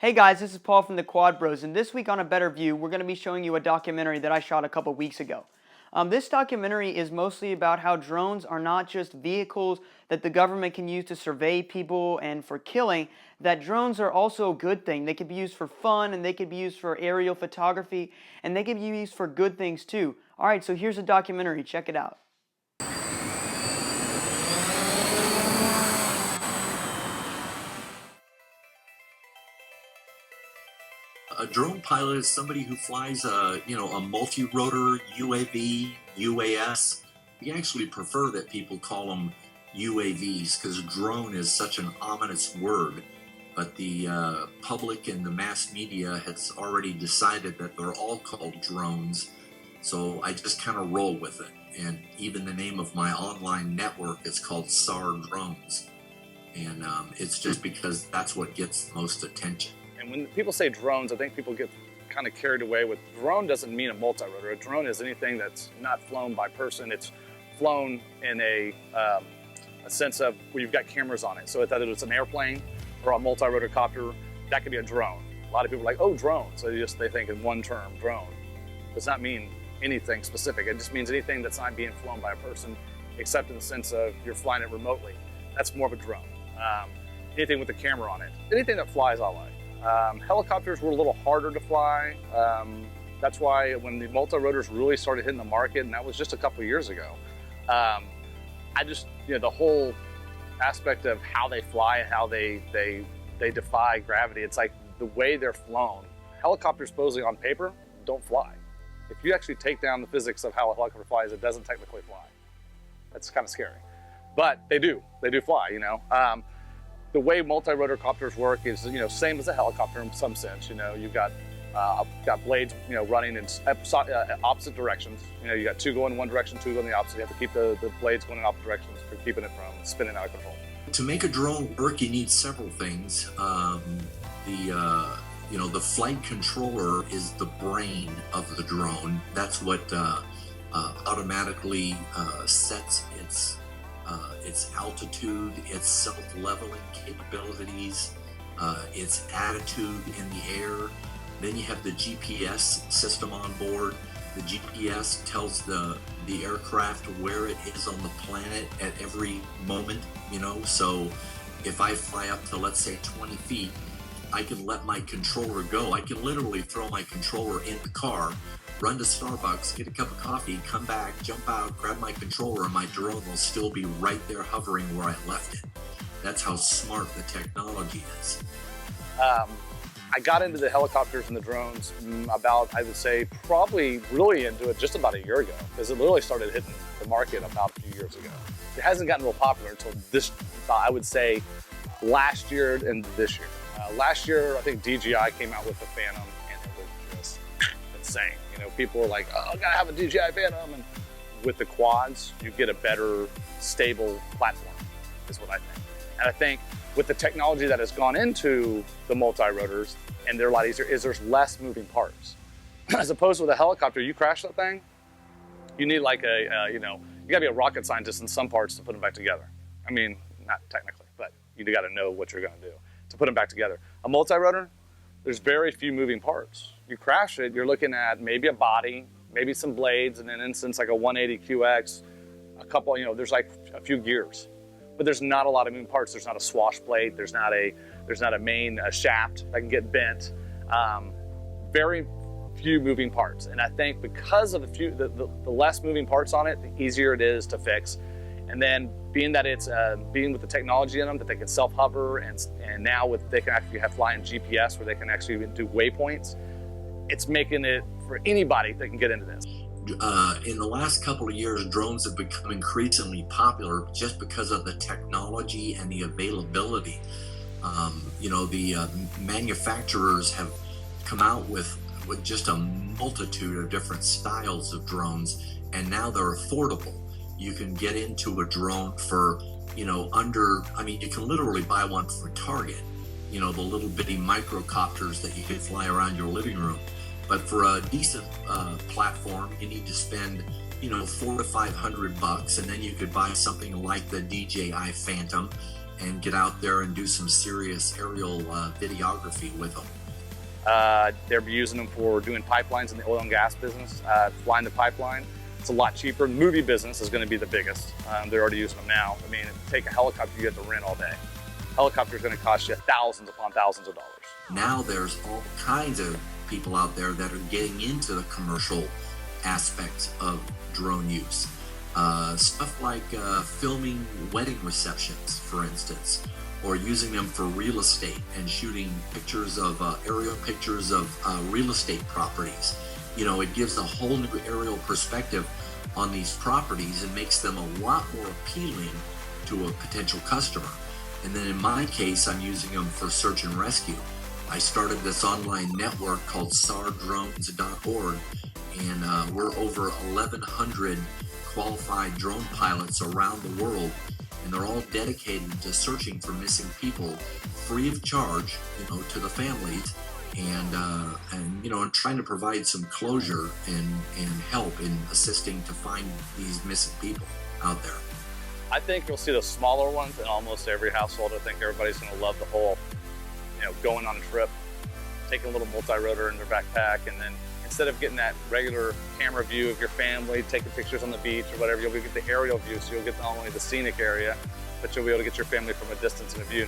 Hey guys, this is Paul from the Quad Bros, and this week on A Better View, we're going to be showing you a documentary that I shot a couple weeks ago. This documentary is mostly about how drones are not just vehicles that the government can use to survey people and for killing, that drones are also a good thing. They can be used for fun, and they can be used for aerial photography, and they can be used for good things too. Alright, so here's a documentary, check it out. A drone pilot is somebody who flies a multi-rotor UAV, UAS. We actually prefer that people call them UAVs because drone is such an ominous word. But the public and the mass media has already decided that they're all called drones. So I just kind of roll with it. And even the name of my online network is called SAR Drones. And it's just because that's what gets the most attention. And when people say drones, I think people get kind of carried away with drone doesn't mean a multi-rotor. A drone is anything that's not flown by person. It's flown in a sense of where you've got cameras on it. So whether it's an airplane or a multi-rotor copter, that could be a drone. A lot of people are like, oh, drone. So they think in one term, drone. Does not mean anything specific. It just means anything that's not being flown by a person, except in the sense of you're flying it remotely. That's more of a drone. Anything with a camera on it. Anything that flies, I like. Helicopters were a little harder to fly. That's why when the multi-rotors really started hitting the market, and that was just a couple of years ago, the whole aspect of how they fly, how they defy gravity, it's like the way they're flown. Helicopters supposedly on paper don't fly. If you actually take down the physics of how a helicopter flies, it doesn't technically fly. That's kind of scary. But they do fly, The way multi-rotor copters work is, same as a helicopter in some sense. You've got blades, running in opposite directions. You got two going in one direction, two going in the opposite. You have to keep the blades going in opposite directions for keeping it from spinning out of control. To make a drone work, you need several things. The flight controller is the brain of the drone. That's what automatically sets its altitude, its self-leveling capabilities, its attitude in the air. Then you have the GPS system on board. The GPS tells the aircraft where it is on the planet at every moment, So if I fly up to, let's say, 20 feet, I can let my controller go. I can literally throw my controller in the car, run to Starbucks, get a cup of coffee, come back, jump out, grab my controller, and my drone will still be right there hovering where I left it. That's how smart the technology is. I got into the helicopters and the drones about, I would say, probably really into it just about a year ago, because it literally started hitting the market about a few years ago. It hasn't gotten real popular until this, I would say, last year and this year. Last year, I think DJI came out with the Phantom, and it was just insane. People were like, oh, I gotta have a DJI Phantom. And with the quads, you get a better, stable platform, is what I think. And I think with the technology that has gone into the multi-rotors, and they're a lot easier, is there's less moving parts. As opposed to with a helicopter, you crash that thing, you need like you gotta be a rocket scientist in some parts to put them back together. I mean, not technically, but you gotta know what you're gonna do to put them back together. A multi-rotor, there's very few moving parts. You crash it, you're looking at maybe a body, maybe some blades, in an instance like a 180QX, a couple, there's like a few gears. But there's not a lot of moving parts. There's not a swash plate. There's not a main shaft that can get bent. Very few moving parts. And I think because of the less moving parts on it, the easier it is to fix. And then being that it's being with the technology in them that they can self-hover, and now they can actually have flying GPS where they can actually do waypoints, it's making it for anybody that can get into this. In the last couple of years, drones have become increasingly popular just because of the technology and the availability. The manufacturers have come out with just a multitude of different styles of drones, and now they're affordable. You can get into a drone for, you can literally buy one for Target, the little bitty microcopters that you can fly around your living room. But for a decent platform, you need to spend, $400 to $500, and then you could buy something like the DJI Phantom, and get out there and do some serious aerial videography with them. They're using them for doing pipelines in the oil and gas business, flying the pipeline. It's a lot cheaper. The movie business is going to be the biggest. They're already using them now. I mean, take a helicopter, you have to rent all day. Helicopter is going to cost you thousands upon thousands of dollars. Now there's all kinds of people out there that are getting into the commercial aspects of drone use. Stuff like filming wedding receptions, for instance, or using them for real estate and shooting pictures of aerial pictures of real estate properties. You know, it gives a whole new aerial perspective on these properties and makes them a lot more appealing to a potential customer. And then in my case, I'm using them for search and rescue. I started this online network called sardrones.org, and we're over 1,100 qualified drone pilots around the world, and they're all dedicated to searching for missing people free of charge, you know, to the families, and you know, and trying to provide some closure and help in assisting to find these missing people out there. I think you'll see the smaller ones in almost every household. I think everybody's going to love the whole, you know, going on a trip, taking a little multi-rotor in their backpack, and then instead of getting that regular camera view of your family, taking pictures on the beach or whatever, you'll get the aerial view, so you'll get not only the scenic area, but you'll be able to get your family from a distance in a view.